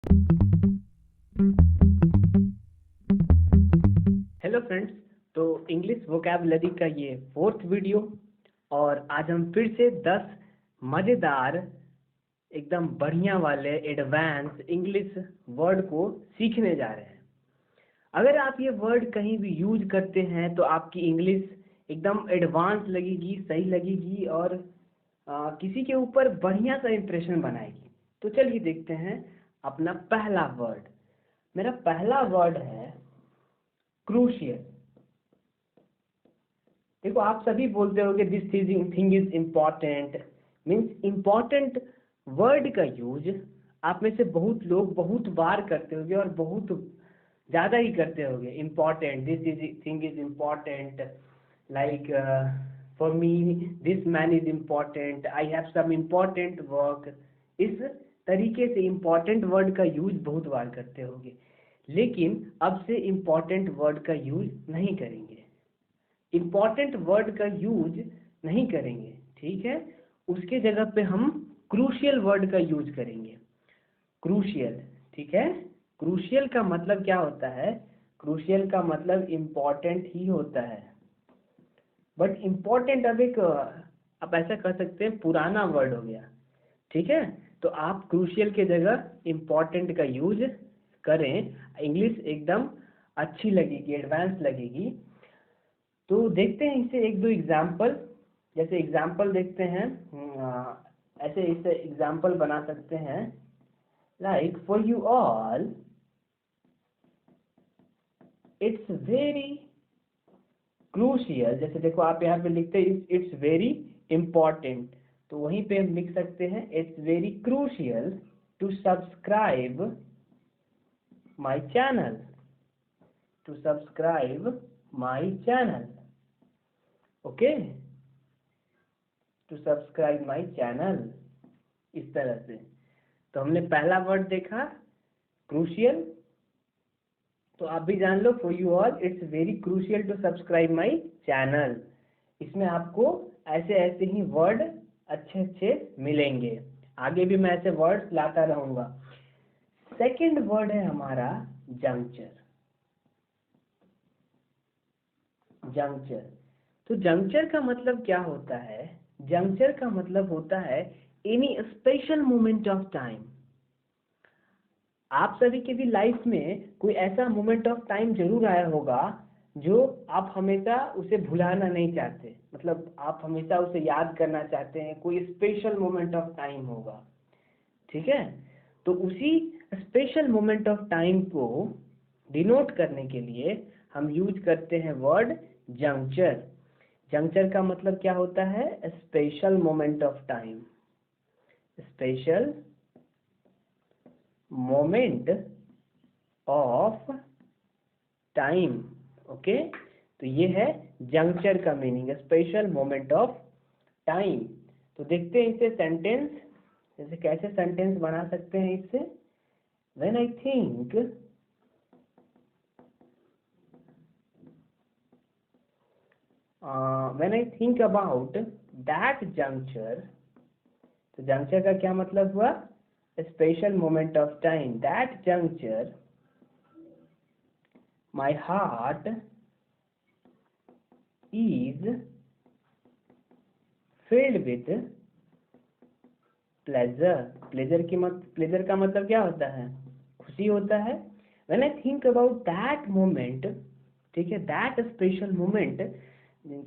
Hello friends, तो English vocabulary का ये 4th वीडियो और आज हम फिर से 10 मज़ेदार एकदम बढ़िया वाले एडवांस इंग्लिश वर्ड को सीखने जा रहे हैं। अगर आप ये वर्ड कहीं भी यूज करते हैं तो आपकी इंग्लिश एकदम एडवांस लगेगी, सही लगेगी और किसी के ऊपर बढ़िया सा इम्प्रेशन बनाएगी। तो चलिए देखते हैं अपना पहला वर्ड। मेरा पहला वर्ड है क्रूशियल। देखो, आप सभी बोलते हो कि this thing is important, means important word का यूज आप में से बहुत लोग बहुत बार करते होंगे और बहुत ज़्यादा ही करते होंगे। Important, this is thing is important, like for me this man is important, I have some important work. इस तरीके से इम्पॉर्टेंट वर्ड का यूज बहुत बार करते होंगे, लेकिन अब से इम्पॉर्टेंट वर्ड का यूज नहीं करेंगे। इम्पॉर्टेंट वर्ड का यूज नहीं करेंगे, ठीक है। उसके जगह पे हम क्रूशियल वर्ड का यूज करेंगे। क्रूशियल, ठीक है। क्रूशियल का मतलब क्या होता है? क्रूशियल का मतलब इम्पॉर्टेंट ही होता है, बट इम्पॉर्टेंट अब एक आप ऐसा कर सकते हैं पुराना वर्ड हो गया, ठीक है। तो आप क्रूशियल के जगह इम्पॉर्टेंट का यूज करें, इंग्लिश एकदम अच्छी लगेगी, एडवांस लगेगी। तो देखते हैं इसे एक दो एग्जाम्पल। जैसे एग्जाम्पल देखते हैं, ऐसे इसे एग्जाम्पल बना सकते हैं, like for you all it's very crucial. जैसे देखो, आप यहाँ पे लिखते हैं इट्स वेरी इम्पॉर्टेंट, तो वहीं पे हम लिख सकते हैं it's very crucial to subscribe my channel, to subscribe my channel, okay, to subscribe my channel. इस तरह से तो हमने पहला वर्ड देखा क्रूशियल, तो आप भी जान लो for you all it's very crucial to subscribe my channel. इसमें आपको ऐसे ऐसे ही वर्ड अच्छे अच्छे मिलेंगे, आगे भी मैं ऐसे वर्ड्स लाता रहूंगा। सेकंड वर्ड है हमारा जंक्चर। जंक्चर, तो जंक्चर का मतलब क्या होता है? जंक्चर का मतलब होता है any special moment of time. आप सभी के भी लाइफ में कोई ऐसा मोमेंट ऑफ टाइम जरूर आया होगा जो आप हमेशा उसे भुलाना नहीं चाहते, मतलब आप हमेशा उसे याद करना चाहते हैं। कोई स्पेशल मोमेंट ऑफ टाइम होगा, ठीक है। तो उसी स्पेशल मोमेंट ऑफ टाइम को डिनोट करने के लिए हम यूज करते हैं वर्ड जंक्चर। जंक्चर का मतलब क्या होता है? Special moment of time, special moment of time, okay. तो ये है जंक्चर का meaning, special moment of time. तो देखते हैं इसे सेंटेंस, जैसे कैसे सेंटेंस बना सकते हैं इससे। When I think when I think about that juncture, तो जंक्चर का क्या मतलब हुआ? Special moment of time. That juncture my heart is filled with pleasure. Pleasure का मतलब क्या होता है? खुशी होता है। When I think about that moment, ठीक है, दैट स्पेशल मोमेंट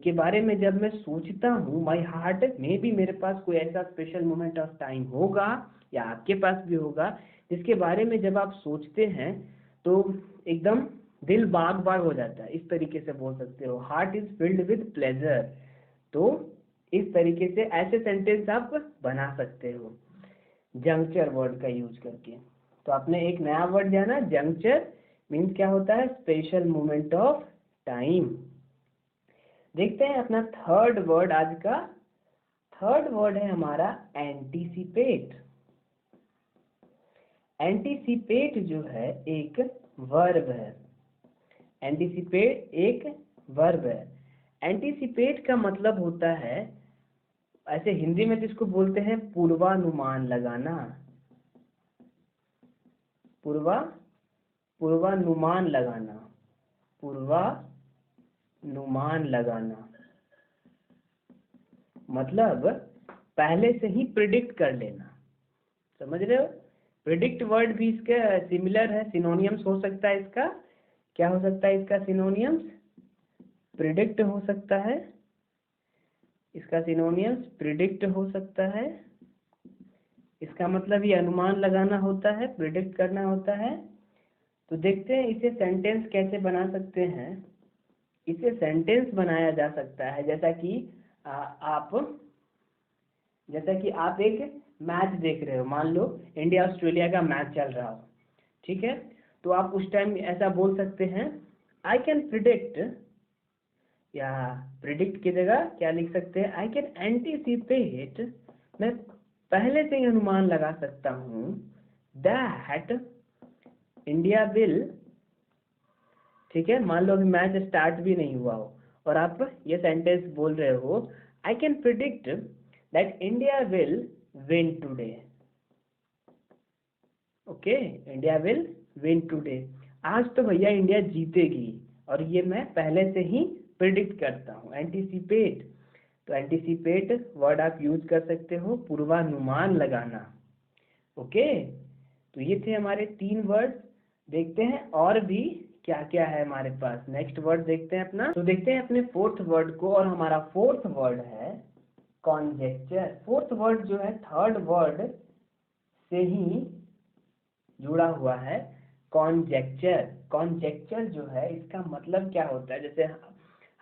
के बारे में जब मैं सोचता हूँ, माई हार्ट में भी, मेरे पास कोई ऐसा स्पेशल मोमेंट ऑफ टाइम होगा या आपके पास भी होगा जिसके बारे में जब आप सोचते हैं तो एकदम दिल बाग बाग हो जाता है। इस तरीके से बोल सकते हो, heart is filled with pleasure. तो इस तरीके से ऐसे सेंटेंस आप बना सकते हो जंक्चर वर्ड का यूज करके। तो आपने एक नया वर्ड जाना, जंक्चर मीन्स क्या होता है? Special moment of time. देखते हैं अपना थर्ड वर्ड आज का। थर्ड वर्ड है हमारा एंटीसिपेट। एंटीसिपेट जो है एक वर्ब है। एंटीसिपेट एक वर्ब है। एंटीसिपेट का मतलब होता है, ऐसे हिंदी में जिसको बोलते हैं पूर्वानुमान लगाना। पूर्वानुमान लगाना, पूर्वानुमान लगाना मतलब पहले से ही प्रिडिक्ट कर लेना, समझ रहे हो। प्रिडिक्ट वर्ड भी इसके सिमिलर है, सिनोनियम्स हो सकता है इसका, क्या हो सकता है इसका सिनोनियम्स, प्रिडिक्ट हो सकता है, इसका सिनोनियम्स प्रिडिक्ट हो सकता है। इसका मतलब ये अनुमान लगाना होता है, प्रिडिक्ट करना होता है। तो देखते हैं इसे सेंटेंस कैसे बना सकते हैं। इसे सेंटेंस बनाया जा सकता है जैसा कि आप एक मैच देख रहे हो, मान लो इंडिया ऑस्ट्रेलिया का मैच चल रहा हो, ठीक है। तो आप उस टाइम ऐसा बोल सकते हैं, आई कैन प्रिडिक्ट, या प्रिडिक्ट की जगह क्या लिख सकते हैं, आई कैन एंटीसिपेट, मैं पहले से ही अनुमान लगा सकता हूँ, दैट इंडिया विल, ठीक है। मान लो अभी मैच स्टार्ट भी नहीं हुआ हो और आप ये सेंटेंस बोल रहे हो, I can predict that India will win today, okay, India will win today, आज तो भैया इंडिया जीतेगी, और ये मैं पहले से ही प्रिडिक्ट करता हूँ, एंटीसिपेट। तो एंटीसिपेट वर्ड आप यूज कर सकते हो, पूर्वानुमान लगाना, ओके। तो ये थे हमारे 3 वर्ड। देखते हैं और भी क्या क्या है हमारे पास। नेक्स्ट वर्ड देखते हैं अपना, तो देखते हैं अपने 4th वर्ड को, और हमारा 4th वर्ड है कॉन्जेक्चर। 4th वर्ड जो है 3rd वर्ड से ही जुड़ा हुआ है, कॉन्जेक्चर। कॉन्जेक्चर जो है इसका मतलब क्या होता है, जैसे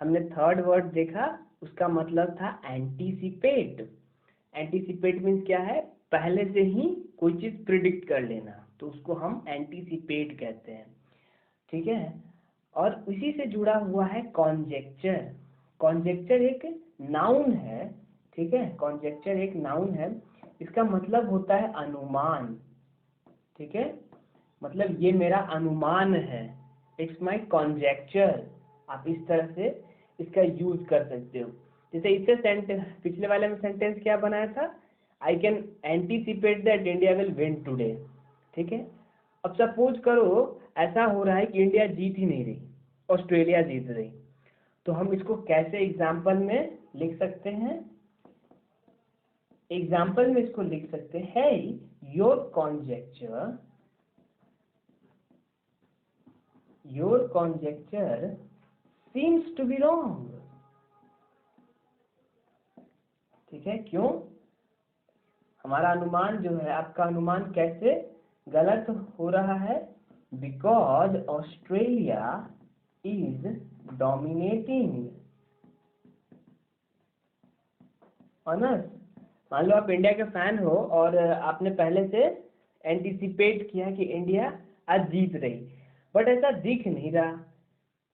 हमने 3rd वर्ड देखा, उसका मतलब था एंटीसिपेट। एंटीसिपेट मीन्स क्या है, पहले से ही कोई चीज प्रिडिक्ट कर लेना, तो उसको हम एंटीसिपेट कहते हैं, ठीक है। और उसी से जुड़ा हुआ है कॉन्जेक्चर। कॉन्जेक्चर एक नाउन है, ठीक है, कॉन्जेक्चर एक नाउन है, इसका मतलब होता है अनुमान, ठीक है, मतलब ये मेरा अनुमान है, इट्स माई कॉन्जेक्चर। आप इस तरह से इसका यूज कर सकते हो। जैसे इससे सेंटेंस, पिछले वाले में सेंटेंस क्या बनाया था, I can anticipate that India will win today, ठीक है। अब सपोज करो ऐसा हो रहा है कि इंडिया जीत ही नहीं रही, ऑस्ट्रेलिया जीत रही, तो हम इसको कैसे एग्जाम्पल में लिख सकते हैं, एग्जाम्पल में इसको लिख सकते हैं, your conjecture seems to be wrong, ठीक है। क्यों, हमारा अनुमान जो है, आपका अनुमान कैसे गलत हो रहा है, because Australia is dominating on us. मान लो आप इंडिया के फैन हो और आपने पहले से एंटीसिपेट किया कि इंडिया आज जीत रही, बट ऐसा दिख नहीं रहा,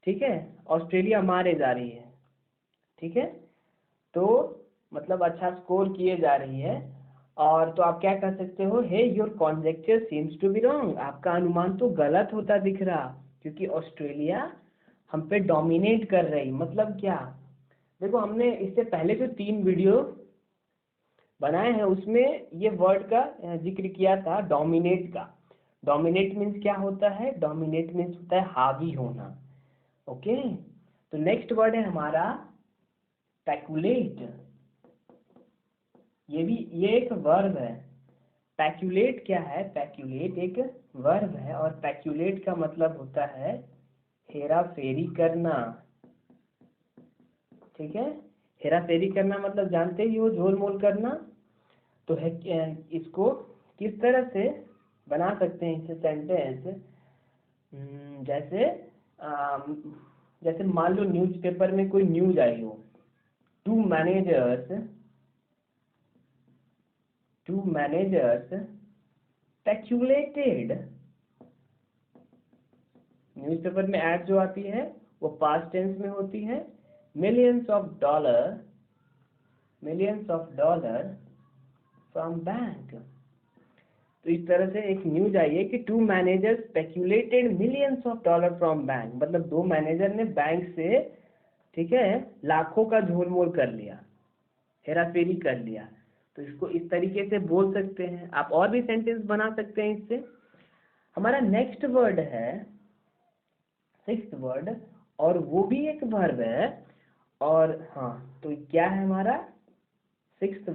ठीक है, ऑस्ट्रेलिया मारे जा रही है, ठीक है, तो मतलब अच्छा स्कोर किए जा रही है, और तो आप क्या कर सकते हो, hey your conjecture seems to be wrong, आपका अनुमान तो गलत होता दिख रहा, क्योंकि ऑस्ट्रेलिया हम पे डोमिनेट कर रही। मतलब क्या, देखो हमने इससे पहले जो 3 वीडियो बनाए हैं उसमें ये वर्ड का जिक्र किया था, डोमिनेट का। डोमिनेट मीन्स क्या होता है, डोमिनेट मीन्स होता है हावी होना, ओके। तो नेक्स्ट वर्ड है हमारा पैकुलेट। ये एक वर्ब है। पैक्यूलेट क्या है, पैक्यूलेट एक वर्ब है, और पैक्यूलेट का मतलब होता है हेरा फेरी करना, ठीक है। हेरा फेरी करना मतलब जानते ही हो, झोल मोल करना। तो है इसको किस तरह से बना सकते हैं इसे सेंटेंस, जैसे जैसे मान लो न्यूज़पेपर में कोई न्यूज आई हो, टू मैनेजर्स speculated, न्यूज़पेपर में ऐड जो आती है वो पास्ट टेंस में होती है, millions of dollar from bank. तो इस तरह से एक न्यूज आई है कि 2 managers speculated millions of dollar from bank, मतलब 2 मैनेजर ने बैंक से, ठीक है, लाखों का झोल मोल कर लिया, हेरा फेरी कर लिया। तो इसको इस तरीके से बोल सकते हैं आप, और भी सेंटेंस बना सकते हैं इससे। हमारा नेक्स्ट वर्ड है सिक्स्थ वर्ड, और वो भी एक वर्ब है। और हाँ, तो क्या है हमारा सिक्स्थ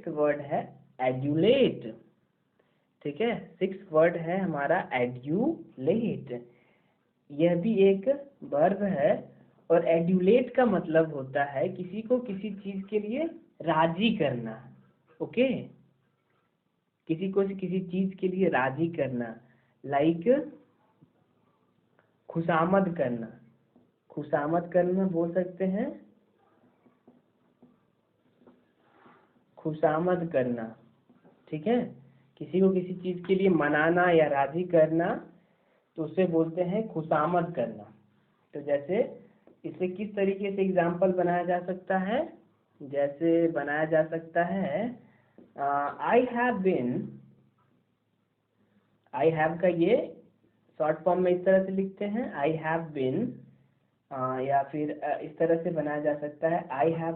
वर्ड है एड्यूलेट। ठीक है, सिक्स्थ वर्ड है हमारा एड्यूलेट। यह भी एक वर्ब है, और एड्यूलेट का मतलब होता है किसी को किसी चीज के लिए राजी करना। ओके, किसी को किसी चीज के लिए राजी करना, लाइक खुशामद करना। खुशामद करना बोल सकते हैं, खुशामद करना। ठीक है, किसी को किसी चीज के लिए मनाना या राजी करना, तो उसे बोलते हैं खुशामद करना। तो जैसे इसे किस तरीके से एग्जाम्पल बनाया जा सकता है, जैसे बनाया जा सकता है I have been, I have का ये शॉर्ट फॉर्म में इस तरह से लिखते हैं आई हैव बिन, या फिर इस तरह से बनाया जा सकता है आई have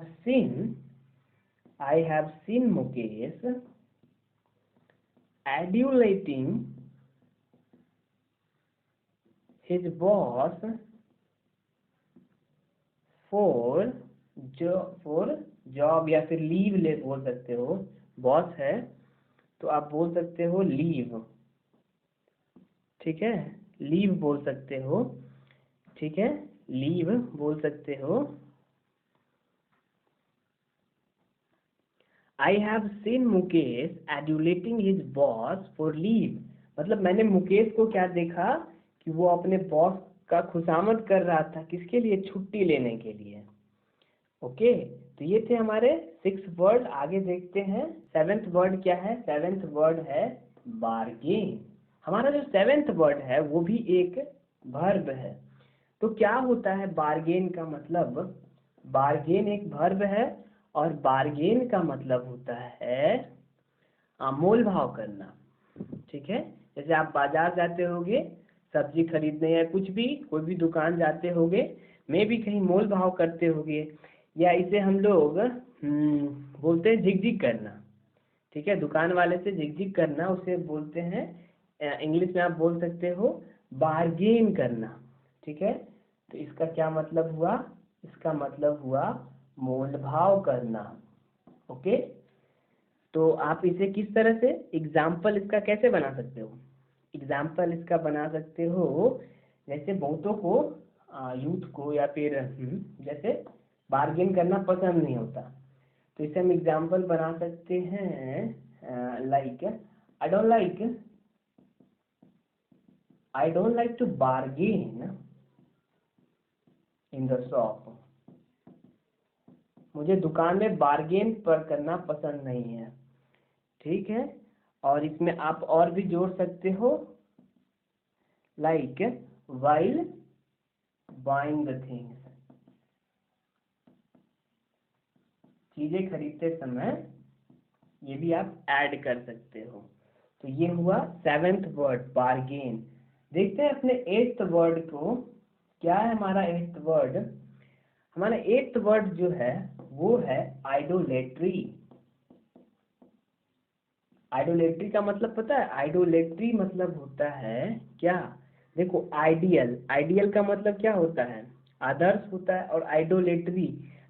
seen Mukesh adulating his boss for job, या फिर लीव ले बोल सकते हो। बॉस है तो आप बोल सकते हो लीव। ठीक है, लीव बोल सकते हो। ठीक है, लीव बोल सकते हो। I have seen Mukesh adulating his boss for leave, मतलब मैंने मुकेश को क्या देखा कि वो अपने बॉस का खुशामद कर रहा था, किसके लिए, छुट्टी लेने के लिए। ओके, तो ये थे हमारे 6 वर्ड। आगे देखते हैं 7th वर्ड क्या है। 7th वर्ड है बार्गेन। हमारा जो 7th वर्ड है वो भी एक वर्ब है। तो क्या होता है बार्गेन का मतलब, बार्गेन एक वर्ब है, और बार्गेन का मतलब होता है मोल भाव करना। ठीक है, जैसे आप बाजार जाते होगे सब्जी खरीदने, या कुछ भी कोई भी दुकान जाते होगे, में भी कहीं मोल भाव करते होगे, या इसे हम लोग बोलते हैं झिकझिक करना। ठीक है, दुकान वाले से झिकझिक करना उसे बोलते हैं, इंग्लिश में आप बोल सकते हो बार्गेन करना। ठीक है, तो इसका क्या मतलब हुआ, इसका मतलब हुआ मोल भाव करना। ओके, तो आप इसे किस तरह से एग्जाम्पल इसका कैसे बना सकते हो, एग्जाम्पल इसका बना सकते हो, जैसे बहुतों को यूथ को या फिर जैसे बार्गेन करना पसंद नहीं होता, तो इसे हम एग्जाम्पल बना सकते हैं like I don't like to bargain in the shop. मुझे दुकान में बार्गेन पर करना पसंद नहीं है। ठीक है, और इसमें आप और भी जोड़ सकते हो, like while buying the things, चीजें खरीदते समय ये भी आप ऐड कर सकते हो। तो ये हुआ 7th वर्ड बार्गेन। देखते हैं अपने 8th वर्ड को, क्या है हमारा 8th वर्ड। हमारा 8th वर्ड जो है वो है आइडोलेट्री। आइडोलेट्री का मतलब पता है, आइडोलेट्री मतलब होता है क्या, देखो आइडियल का मतलब क्या होता है, आदर्श होता है, और आइडोलेट्री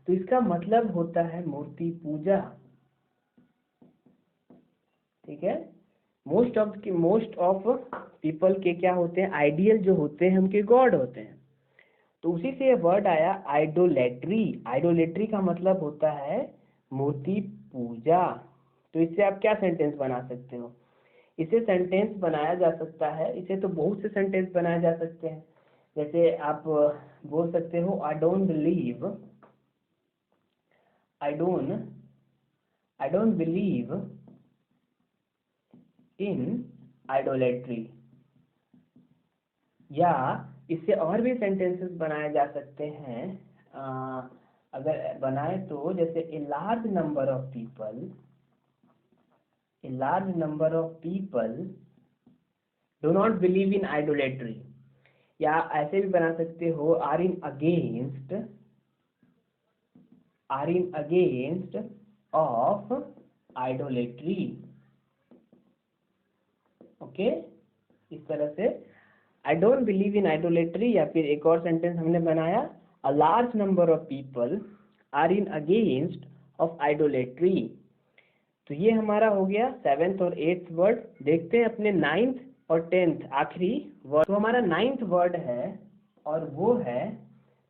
तो इसका मतलब होता है मूर्ति पूजा। ठीक है, मोस्ट ऑफ पीपल के क्या होते हैं, आइडियल जो होते हैं उनके गॉड होते हैं। तो उसी से ये वर्ड आया आइडोलेट्री। आइडोलेट्री का मतलब होता है मूर्ति पूजा। तो इससे आप क्या सेंटेंस बना सकते हो, इसे सेंटेंस बनाया जा सकता है, इसे तो बहुत से सेंटेंस बनाए जा सकते हैं। जैसे आप बोल सकते हो आई डोंट बिलीव इन आइडोलेट्री। या इससे और भी सेंटेंसेस बनाए जा सकते हैं, अगर बनाए तो जैसे a large number of people do not believe in idolatry. या ऐसे भी बना सकते हो are in against of idolatry. Okay, इस तरह से I don't believe in idolatry, या फिर एक और सेंटेंस हमने बनाया, a large number of people are in against of idolatry. तो ये हमारा हो गया 7th और 8th वर्ड। देखते हैं अपने 9th और 10th आखिरी वर्ड। तो हमारा 9th वर्ड है, और वो है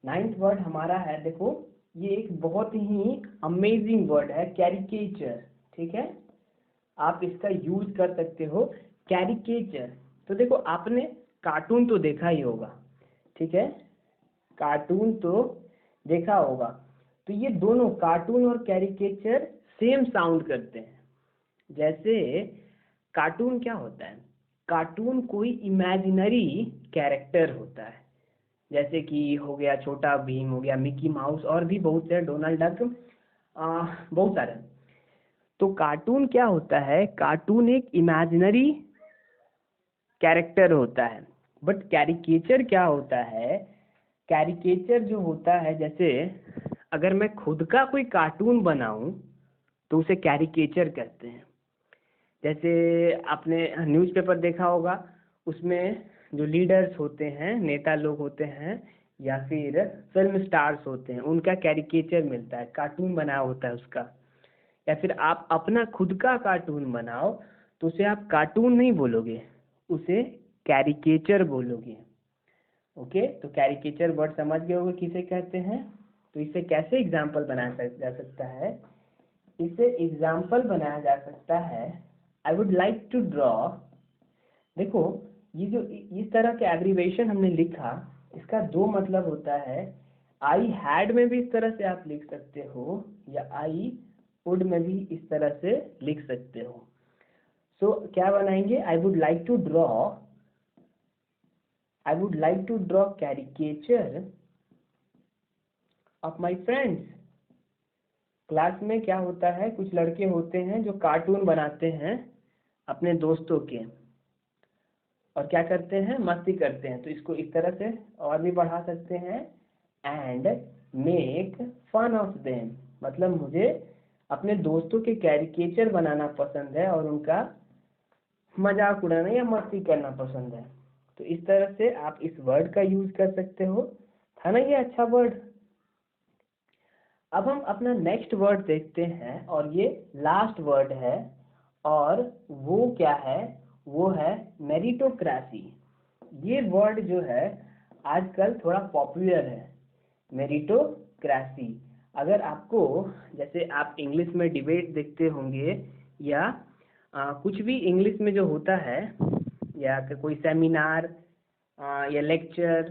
9th वर्ड हमारा है, देखो ये एक बहुत ही अमेजिंग वर्ड है, कैरिकेचर। ठीक है, आप इसका यूज कर सकते हो, कैरिकेचर। तो देखो आपने कार्टून तो देखा ही होगा, ठीक है, कार्टून तो देखा होगा। तो ये दोनों कार्टून और कैरिकेचर सेम साउंड करते हैं। जैसे कार्टून क्या होता है, कार्टून कोई इमेजिनरी कैरेक्टर होता है, जैसे कि हो गया छोटा भीम, हो गया मिकी माउस, और भी बहुत से, डोनाल्ड डक, बहुत सारे। तो कार्टून क्या होता है, कार्टून एक इमेजिनरी कैरेक्टर होता है। बट कैरिकेचर क्या होता है, कैरिकेचर जो होता है, जैसे अगर मैं खुद का कोई कार्टून बनाऊं तो उसे कैरिकेचर कहते हैं। जैसे आपने न्यूज़पेपर देखा होगा, उसमें जो लीडर्स होते हैं, नेता लोग होते हैं, या फिर फिल्म स्टार्स होते हैं, उनका कैरिकेचर मिलता है, कार्टून बना होता है उसका। या फिर आप अपना खुद का कार्टून बनाओ तो उसे आप कार्टून नहीं बोलोगे, उसे कैरिकेचर बोलोगे। ओके, तो कैरिकेचर वर्ड समझ गए होगे किसे कहते हैं। तो इसे कैसे एग्जाम्पल बनाया जा सकता है, इसे एग्जाम्पल बनाया जा सकता है, I would like to draw. देखो ये जो इस तरह के एब्रीवेशन हमने लिखा, इसका दो मतलब होता है। आई हैड में भी इस तरह से आप लिख सकते हो, या आई वुड में भी इस तरह से लिख सकते हो। सो क्या बनाएंगे, I would like to draw, I would like to draw caricature of my friends. Class में क्या होता है, कुछ लड़के होते हैं जो कार्टून बनाते हैं अपने दोस्तों के, और क्या करते हैं, मस्ती करते हैं। तो इसको इस तरह से और भी बढ़ा सकते हैं, and make fun of them. मतलब मुझे अपने दोस्तों के कैरिकेचर बनाना पसंद है, और उनका मजाक उड़ाना या मस्ती करना पसंद है। तो इस तरह से आप इस वर्ड का यूज कर सकते हो। था ना ये अच्छा वर्ड। अब हम अपना नेक्स्ट वर्ड देखते हैं, और ये लास्ट वर्ड है, और वो क्या है, वो है मेरिटोक्रेसी। ये वर्ड जो है आजकल थोड़ा पॉपुलर है, मेरिटोक्रेसी। अगर आपको, जैसे आप इंग्लिश में डिबेट देखते होंगे, या कुछ भी इंग्लिश में जो होता है, या कोई सेमिनार या लेक्चर,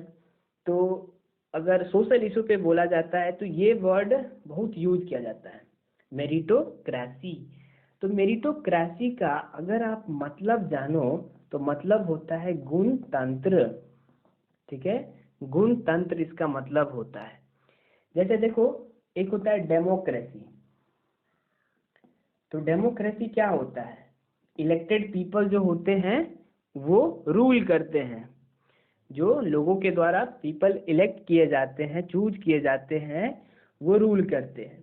तो अगर सोशल इशू पे बोला जाता है तो ये वर्ड बहुत यूज किया जाता है, मेरिटोक्रेसी। तो मेरिटोक्रेसी का अगर आप मतलब जानो तो मतलब होता है गुणतंत्र। ठीक है, गुणतंत्र इसका मतलब होता है। जैसे देखो, एक होता है डेमोक्रेसी। तो डेमोक्रेसी क्या होता है, इलेक्टेड पीपल जो होते हैं वो रूल करते हैं, जो लोगों के द्वारा पीपल इलेक्ट किए जाते हैं, चूज किए जाते हैं, वो रूल करते हैं।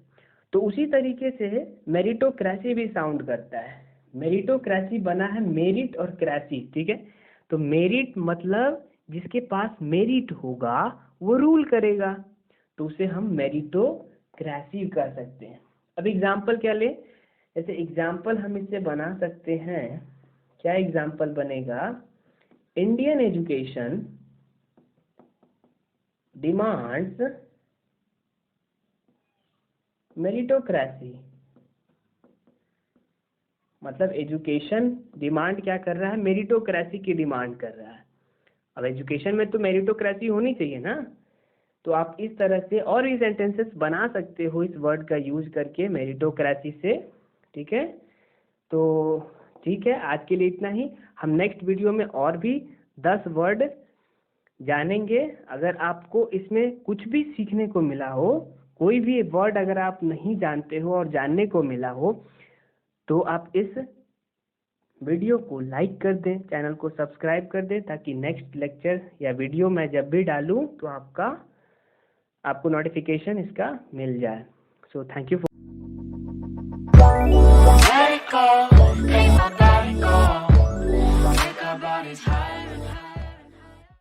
तो उसी तरीके से मेरिटोक्रेसी भी साउंड करता है। मेरिटोक्रेसी बना है मेरिट और क्रेसी, ठीक है। तो मेरिट मतलब जिसके पास मेरिट होगा वो रूल करेगा, तो उसे हम मेरिटोक्रेसी कर सकते हैं। अब एग्जाम्पल क्या ले, जैसे एग्जाम्पल हम इससे बना सकते हैं, क्या एग्जाम्पल बनेगा, इंडियन एजुकेशन डिमांड्स मेरिटोक्रेसी। मतलब एजुकेशन डिमांड क्या कर रहा है, मेरिटोक्रेसी की डिमांड कर रहा है। अब एजुकेशन में तो मेरिटोक्रेसी होनी चाहिए ना। तो आप इस तरह से और भी सेंटेंसेस बना सकते हो इस वर्ड का यूज करके, मेरिटोक्रेसी से। ठीक है, तो ठीक है, आज के लिए इतना ही। हम नेक्स्ट वीडियो में और भी 10 वर्ड जानेंगे। अगर आपको इसमें कुछ भी सीखने को मिला हो, कोई भी वर्ड अगर आप नहीं जानते हो और जानने को मिला हो, तो आप इस वीडियो को लाइक कर दें, चैनल को सब्सक्राइब कर दें, ताकि नेक्स्ट लेक्चर या वीडियो मैं जब भी डालूं तो आपको नोटिफिकेशन इसका मिल जाए। So thank you for Let it go, make my body go. Make our bodies high.